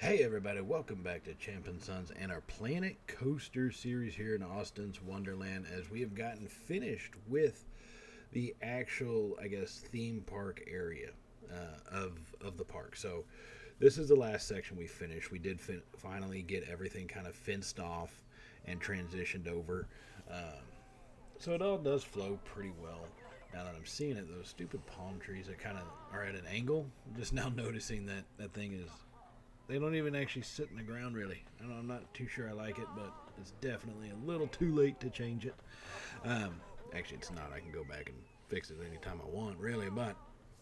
Hey everybody, welcome back to Champ and Sons and our Planet Coaster series here in Austin's Wonderland, as we have gotten finished with the actual, theme park area of the park. So this is the last section we finished. We did finally get everything kind of fenced off and transitioned over. So it all does flow pretty well. Now that I'm seeing it, those stupid palm trees that kind of are at an angle, I'm just now noticing that that thing is, they don't even actually sit in the ground, really. I'm not too sure I like it, but it's definitely a little too late to change it. Actually, it's not. I can go back and fix it anytime I want, really, but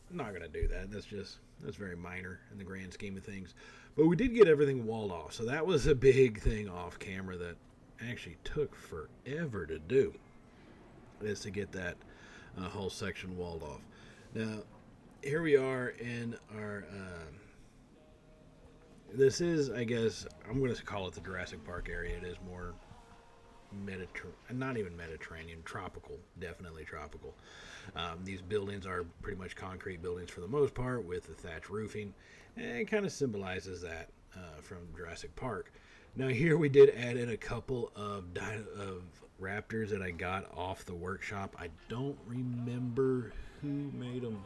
I'm not going to do that. That's very minor in the grand scheme of things. But we did get everything walled off, so that was a big thing off camera that actually took forever to do, is to get that whole section walled off. Now, here we are in our... this is, I guess, I'm going to call it the Jurassic Park area. It is more not even Mediterranean, tropical, definitely tropical. These buildings are pretty much concrete buildings for the most part with the thatch roofing, and it kind of symbolizes that from Jurassic Park. Now here we did add in a couple of raptors that I got off the workshop. I don't remember who made them.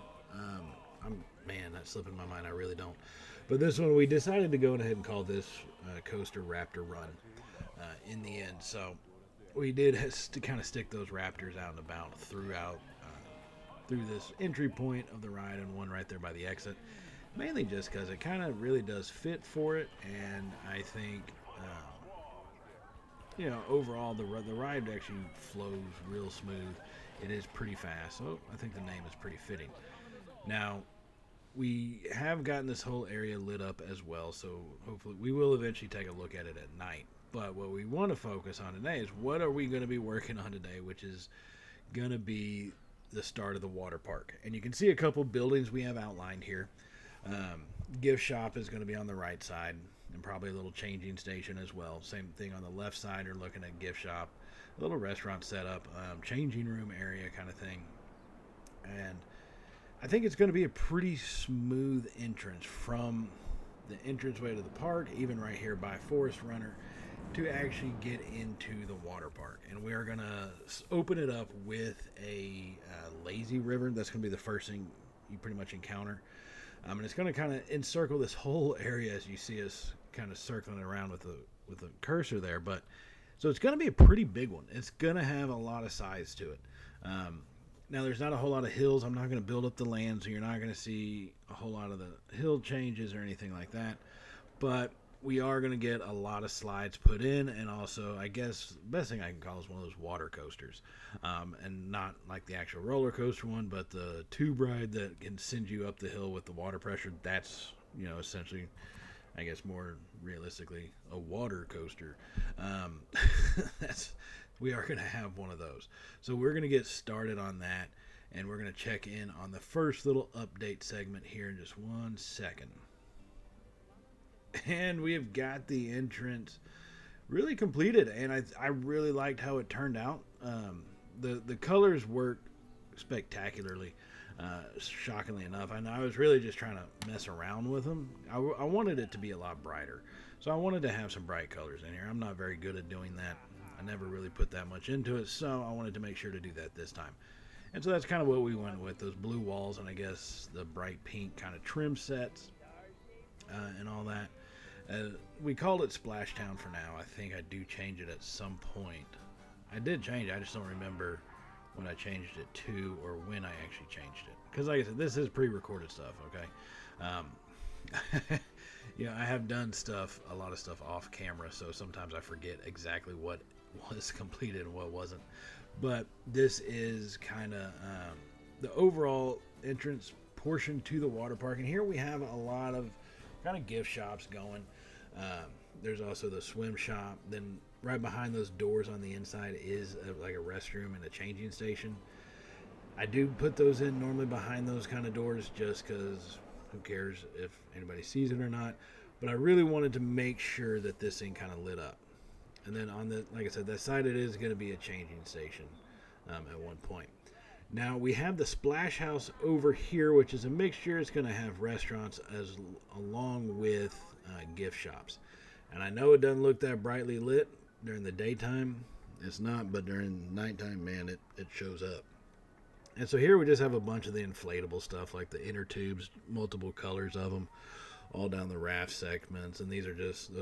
That's slipping my mind. I really don't. But this one, we decided to go ahead and call this coaster Raptor Run in the end. So we did to kind of stick those raptors out and about through this entry point of the ride, and one right there by the exit. Mainly just because it kind of really does fit for it, and I think overall the ride actually flows real smooth. It is pretty fast, so I think the name is pretty fitting. Now, we have gotten this whole area lit up as well, so hopefully we will eventually take a look at it at night. But what we want to focus on today is what are we going to be working on today, which is going to be the start of the water park. And you can see a couple buildings we have outlined here. Gift shop is going to be on the right side, and probably a little changing station as well. Same thing on the left side, you're looking at gift shop, a little restaurant setup, changing room area kind of thing. And I think it's going to be a pretty smooth entrance from the entranceway to the park, even right here by Forest Runner, to actually get into the water park. And we are going to open it up with a lazy river. That's going to be the first thing you pretty much encounter. And it's going to kind of encircle this whole area as you see us kind of circling around with the cursor there. But so it's going to be a pretty big one. It's going to have a lot of size to it. Now, there's not a whole lot of hills. I'm not going to build up the land, so you're not going to see a whole lot of the hill changes or anything like that. But we are going to get a lot of slides put in, and also, I guess, the best thing I can call is one of those water coasters. And not like the actual roller coaster one, but the tube ride that can send you up the hill with the water pressure. That's, essentially, I guess more realistically, a water coaster. We are going to have one of those. So we're going to get started on that, and we're going to check in on the first little update segment here in just 1 second. And we have got the entrance really completed, and I really liked how it turned out. The colors work spectacularly, shockingly enough. And I was really just trying to mess around with them. I wanted it to be a lot brighter, so I wanted to have some bright colors in here. I'm not very good at doing that. I never really put that much into it, so I wanted to make sure to do that this time. And so that's kind of what we went with, those blue walls and I guess the bright pink kind of trim sets and all that. We called it Splash Town for now. I think I do change it at some point. I did change it, I just don't remember when I changed it to, or when I actually changed it. Because like I said, this is pre-recorded stuff, okay? I have done a lot of stuff off camera, so sometimes I forget exactly what was completed and what wasn't. But this is kind of the overall entrance portion to the water park. And here we have a lot of kind of gift shops going. There's also the swim shop. Then right behind those doors on the inside is like a restroom and a changing station. I do put those in normally behind those kind of doors just because who cares if anybody sees it or not. But I really wanted to make sure that this thing kind of lit up. And then on the, like I said, that side it is going to be a changing station at one point. Now we have the Splash House over here, which is a mixture. It's going to have restaurants along with gift shops. And I know it doesn't look that brightly lit during the daytime. It's not, but during nighttime, man, it shows up. And so here we just have a bunch of the inflatable stuff, like the inner tubes, multiple colors of them, all down the raft segments. And those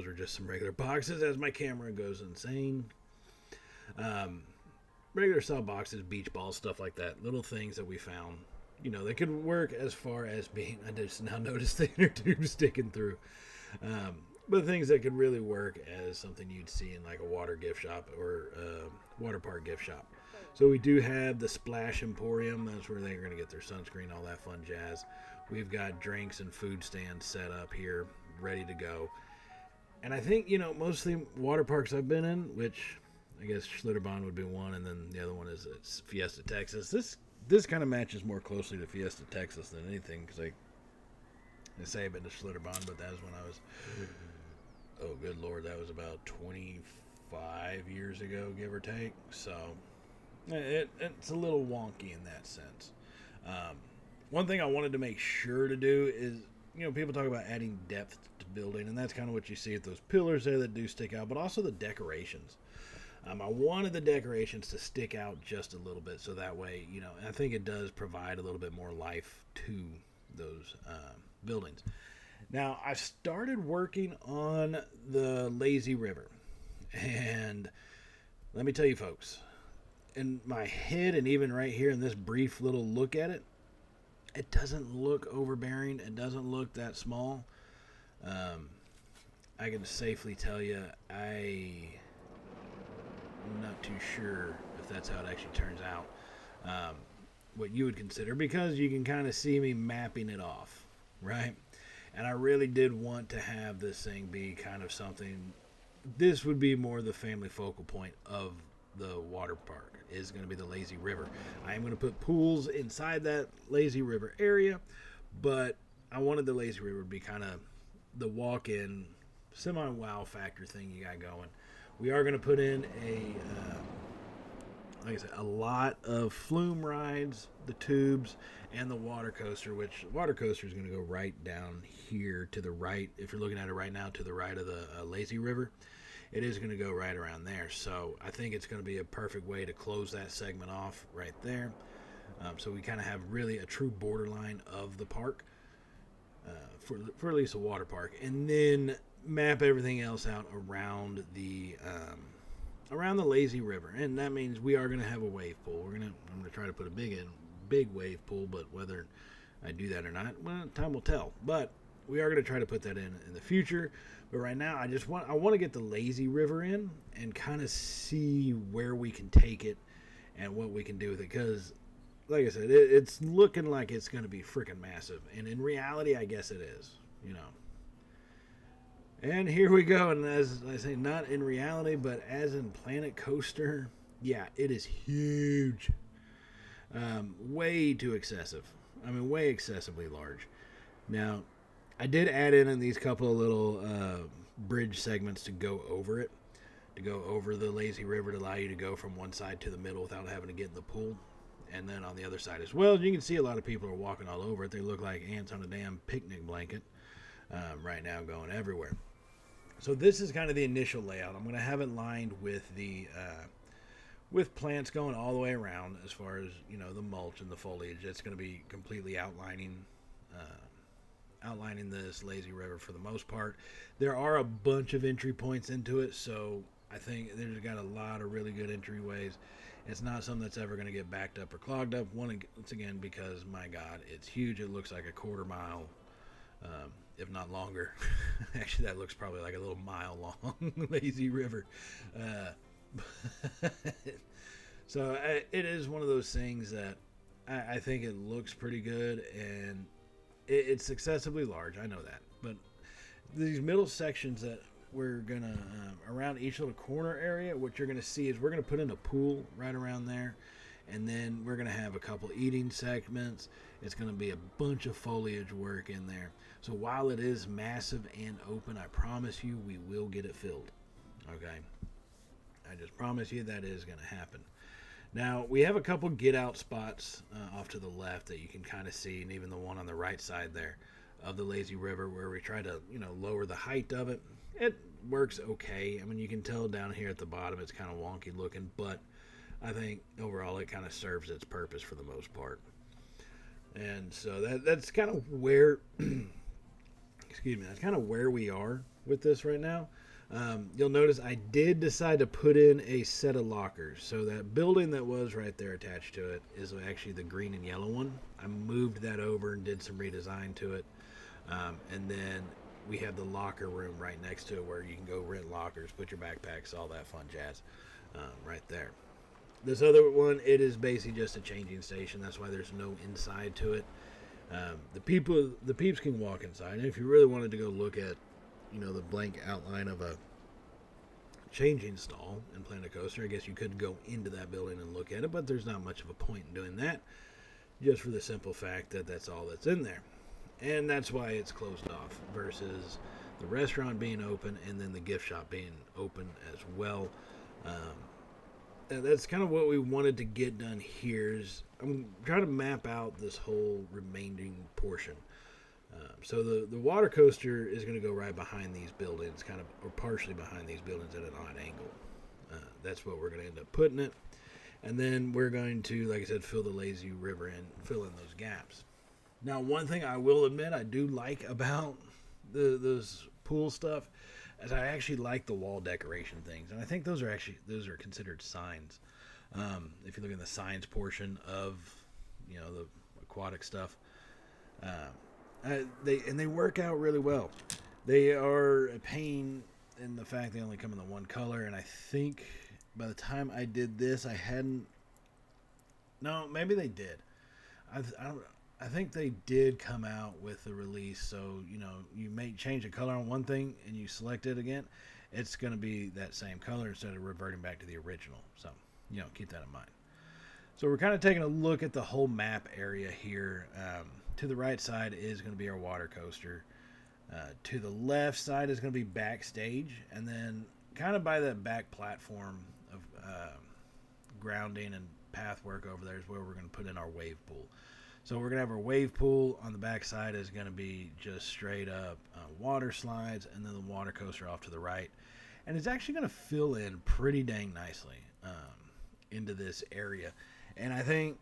are just some regular boxes as my camera goes insane. Regular style boxes, beach balls, stuff like that. Little things that we found, they could work as far as being, I just now noticed the inner tube sticking through. But things that could really work as something you'd see in like a water gift shop or water park gift shop. So we do have the Splash Emporium. That's where they're going to get their sunscreen, all that fun jazz. We've got drinks and food stands set up here, ready to go. And I think, mostly water parks I've been in, which I guess Schlitterbahn would be one, and then the other one is Fiesta Texas. This kind of matches more closely to Fiesta Texas than anything, because I say I've been to Schlitterbahn, but that was when I was, oh good lord, that was about 25 years ago, give or take. So it's a little wonky in that sense. One thing I wanted to make sure to do is, people talk about adding depth to building, and that's kind of what you see at those pillars there that do stick out, but also the decorations. I wanted the decorations to stick out just a little bit, so that way, I think it does provide a little bit more life to those buildings. Now, I started working on the lazy river, and let me tell you folks, in my head and even right here in this brief little look at it, it doesn't look overbearing. It doesn't look that small. I can safely tell you, I'm not too sure if that's how it actually turns out. What you would consider, because you can kind of see me mapping it off, right? And I really did want to have this thing be kind of something. This would be more the family focal point of the water park, is going to be the lazy river. I am going to put pools inside that lazy river area, but I wanted the lazy river to be kind of the walk-in semi-wow factor thing you got going. We are going to put in like I said, a lot of flume rides, the tubes, and the water coaster, which water coaster is going to go right down here to the right. If you're looking at it right now, to the right of the lazy river, it is going to go right around there. So I think it's going to be a perfect way to close that segment off right there. So we kind of have really a true borderline of the park for at least a water park, and then map everything else out around the lazy river. And that means we are going to have a wave pool. I'm going to try to put a big wave pool, but whether I do that or not, well, time will tell. But we are going to try to put that in the future. But right now, I want to get the lazy river in and kind of see where we can take it and what we can do with it. Because, like I said, it's looking like it's going to be freaking massive. And in reality, I guess it is, And here we go. And as I say, not in reality, but as in Planet Coaster, yeah, it is huge. Way too excessive. I mean, way excessively large. Now, I did add in these couple of little bridge segments to go over it, to go over the lazy river, to allow you to go from one side to the middle without having to get in the pool. And then on the other side as well, you can see a lot of people are walking all over it. They look like ants on a damn picnic blanket right now, going everywhere. So this is kind of the initial layout. I'm going to have it lined with the with plants going all the way around, as far as the mulch and the foliage. It's going to be completely outlining this lazy river for the most part. There are a bunch of entry points into it, so I think there's got a lot of really good entryways. It's not something that's ever going to get backed up or clogged up. Once again, because my God, it's huge. It looks like a quarter mile, if not longer. Actually, that looks probably like a little mile long lazy river. So it is one of those things that I think it looks pretty good, and it's excessively large. I know that, but these middle sections that we're gonna around each little corner area, what you're gonna see is we're gonna put in a pool right around there, and then we're gonna have a couple eating segments. It's gonna be a bunch of foliage work in there. So while it is massive and open, I promise you we will get it filled. Okay, I just promise you that is gonna happen. Now, we have a couple get out spots off to the left that you can kind of see, and even the one on the right side there of the lazy river, where we try to, lower the height of it. It works okay. I mean, you can tell down here at the bottom it's kind of wonky looking, but I think overall it kind of serves its purpose for the most part. And so that's kind of where excuse me, that's kind of where we are with this right now. You'll notice I did decide to put in a set of lockers. So that building that was right there attached to it is actually the green and yellow one. I moved that over and did some redesign to it. And then we have the locker room right next to it where you can go rent lockers, put your backpacks, all that fun jazz right there. This other one, it is basically just a changing station. That's why there's no inside to it. The peeps can walk inside. And if you really wanted to go look at, the blank outline of a changing stall in Planet Coaster, I guess you could go into that building and look at it, but there's not much of a point in doing that, just for the simple fact that that's all that's in there. And that's why it's closed off versus the restaurant being open and then the gift shop being open as well. And that's kind of what we wanted to get done here. I'm trying to map out this whole remaining portion. So the water coaster is going to go right behind these buildings, kind of, or partially behind these buildings at an odd angle. That's what we're going to end up putting it. And then we're going to, like I said, fill the lazy river in, fill in those gaps. Now, one thing I will admit I do like about those pool stuff is I actually like the wall decoration things. And I think those are considered signs. If you look at the signs portion of, the aquatic stuff, they work out really well. They are a pain in the fact they only come in the one color, and I think by the time I did this, I hadn't. No, maybe they did. I think they did come out with the release. So you may change the color on one thing, and you select it again, it's going to be that same color instead of reverting back to the original. So keep that in mind. So we're kind of taking a look at the whole map area here. To the right side is going to be our water coaster. To the left side is going to be backstage. And then kind of by that back platform of grounding and path work over there is where we're going to put in our wave pool. So we're going to have our wave pool on the back side is going to be just straight up water slides, and then the water coaster off to the right. And it's actually going to fill in pretty dang nicely into this area. And I think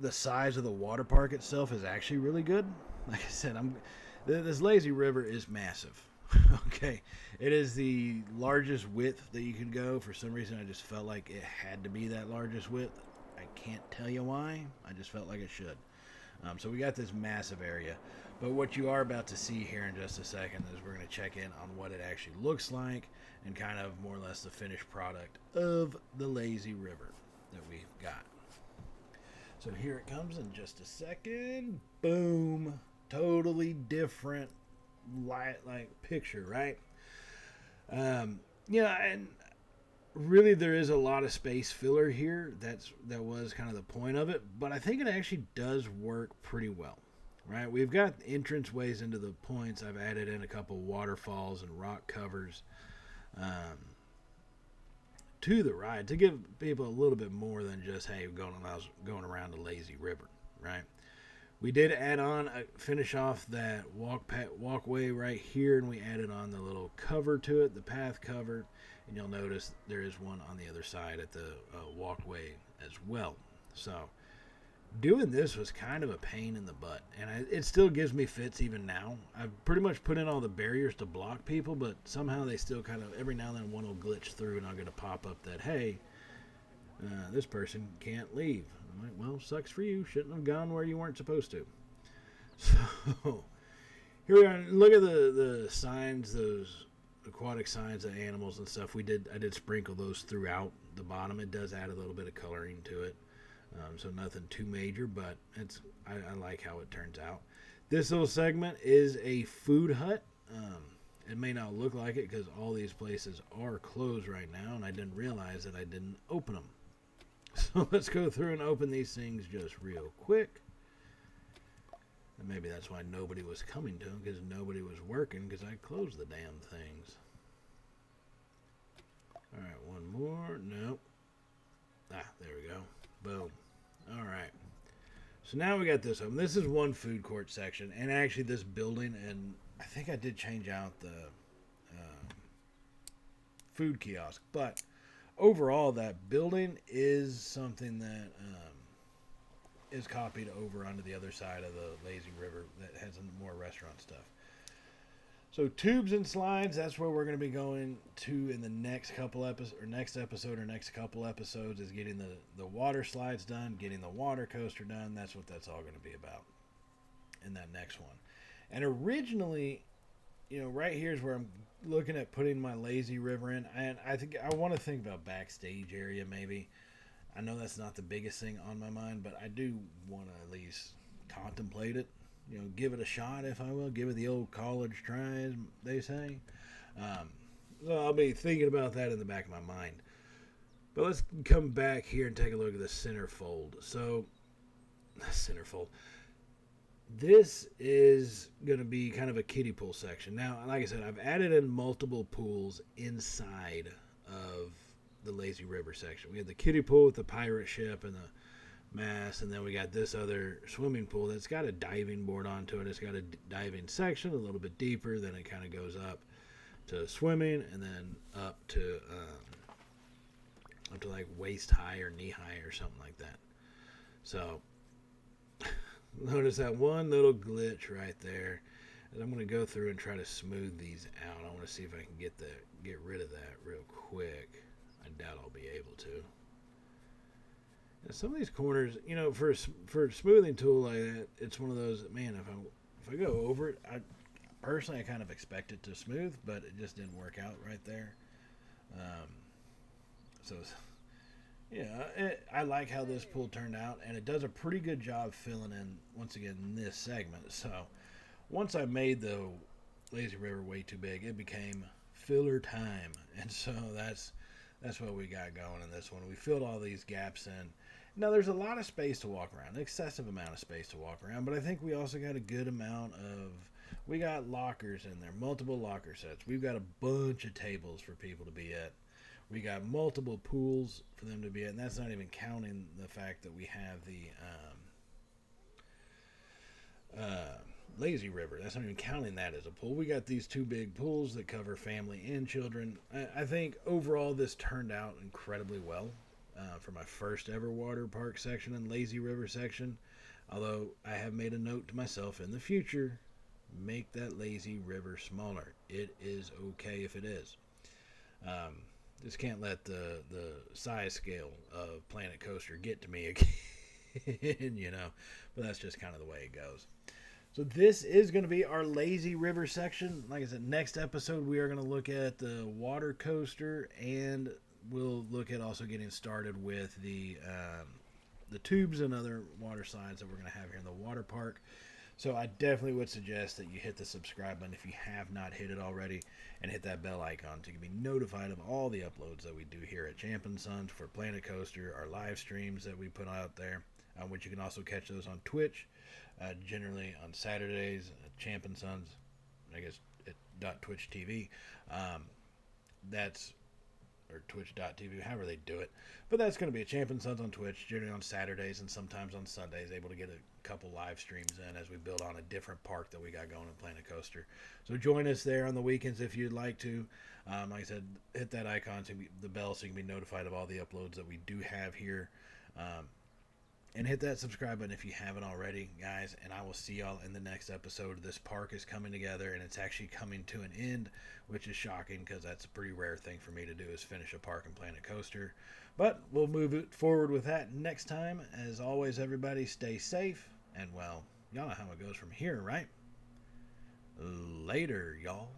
the size of the water park itself is actually really good. Like I said, this lazy river is massive. Okay, it is the largest width that you can go. For some reason, I just felt like it had to be that largest width. I can't tell you why. I just felt like it should. So we got this massive area. But what you are about to see here in just a second is we're going to check in on what it actually looks like and kind of more or less the finished product of the lazy river that we got. So here it comes in just a second. Boom. Totally different picture, right? And really there is a lot of space filler here. That was kind of the point of it, but I think it actually does work pretty well, right? We've got entrance ways into the points. I've added in a couple waterfalls and rock covers to the ride to give people a little bit more than just, hey, going around the lazy river, right? We did add on, finish off that walkway right here, and we added on the little cover to it, the path cover, and you'll notice there is one on the other side at the walkway as well. So doing this was kind of a pain in the butt, and it still gives me fits even now. I've pretty much put in all the barriers to block people, but somehow they still kind of, every now and then one will glitch through, and I'll get a pop-up that, hey, this person can't leave. I'm like, well, sucks for you. Shouldn't have gone where you weren't supposed to. So here we are. Look at the signs, those aquatic signs of animals and stuff. I did sprinkle those throughout the bottom. It does add a little bit of coloring to it. So nothing too major, but I like how it turns out. This little segment is a food hut. It may not look like it because all these places are closed right now, and I didn't realize that I didn't open them. So let's go through and open these things just real quick. And maybe that's why nobody was coming to them, because nobody was working, because I closed the damn things. Alright, one more. Nope. There we go. Boom. Alright. So now we got this one. This is one food court section, and actually this building, and I think I did change out the food kiosk, but overall that building is something that is copied over onto the other side of the lazy river that has more restaurant stuff. So tubes and slides, that's where we're going to be going to in the next couple episodes, or next episode, or next couple episodes, is getting the water slides done, getting the water coaster done. That's what that's all going to be about in that next one. And originally, right here is where I'm looking at putting my lazy river in, and I think I want to think about backstage area maybe. I know that's not the biggest thing on my mind, but I do want to at least contemplate it. Give it a shot, if I will. Give it the old college try, as they say. So I'll be thinking about that in the back of my mind. But let's come back here and take a look at the centerfold. So, centerfold. This is going to be kind of a kiddie pool section. Now, like I said, I've added in multiple pools inside of the lazy river section. We have the kiddie pool with the pirate ship and the mast, and then we got this other swimming pool that's got a diving board onto it. It's got a diving section a little bit deeper, then it kind of goes up to swimming, and then up to like waist high or knee high or something like that. So notice that one little glitch right there, and I'm going to go through and try to smooth these out. I want to see if I can get rid of that real quick. I doubt I'll be able to. And some of these corners, for a smoothing tool like that, it's one of those that, man, if I go over it, I kind of expect it to smooth, but it just didn't work out right there. I like how this pool turned out, and it does a pretty good job filling in, once again, this segment. So once I made the lazy river way too big, it became filler time, and so that's what we got going in this one. We filled all these gaps in. Now, there's a lot of space to walk around, an excessive amount of space to walk around, but I think we also got a good amount of, we got lockers in there, multiple locker sets. We've got a bunch of tables for people to be at. We got multiple pools for them to be at, and that's not even counting the fact that we have the lazy river. That's not even counting that as a pool. We got these two big pools that cover family and children. I think overall this turned out incredibly well for my first ever water park section and lazy river section. Although I have made a note to myself in the future, make that lazy river smaller. It is okay if it is. Just can't let the size scale of Planet Coaster get to me again, But that's just kind of the way it goes. So this is going to be our lazy river section. Like I said, next episode we are going to look at the water coaster, and we'll look at also getting started with the tubes and other water slides that we're going to have here in the water park. So I definitely would suggest that you hit the subscribe button if you have not hit it already, and hit that bell icon so you can be notified of all the uploads that we do here at Champ & Sons for Planet Coaster, our live streams that we put out there, which you can also catch those on Twitch, generally on Saturdays at Champ & Sons, I guess at .twitch TV. Or twitch.tv, however they do it. But that's going to be a Champ & Sons on Twitch, generally on Saturdays and sometimes on Sundays, able to get a couple live streams in as we build on a different park that we got going in Planet Coaster. So join us there on the weekends if you'd like to. Like I said, hit that icon, the bell, so you can be notified of all the uploads that we do have here. And hit that subscribe button if you haven't already, guys. And I will see y'all in the next episode. This park is coming together, and it's actually coming to an end, which is shocking because that's a pretty rare thing for me to do, is finish a park in Planet Coaster. But we'll move it forward with that next time. As always, everybody, stay safe. And, well, y'all know how it goes from here, right? Later, y'all.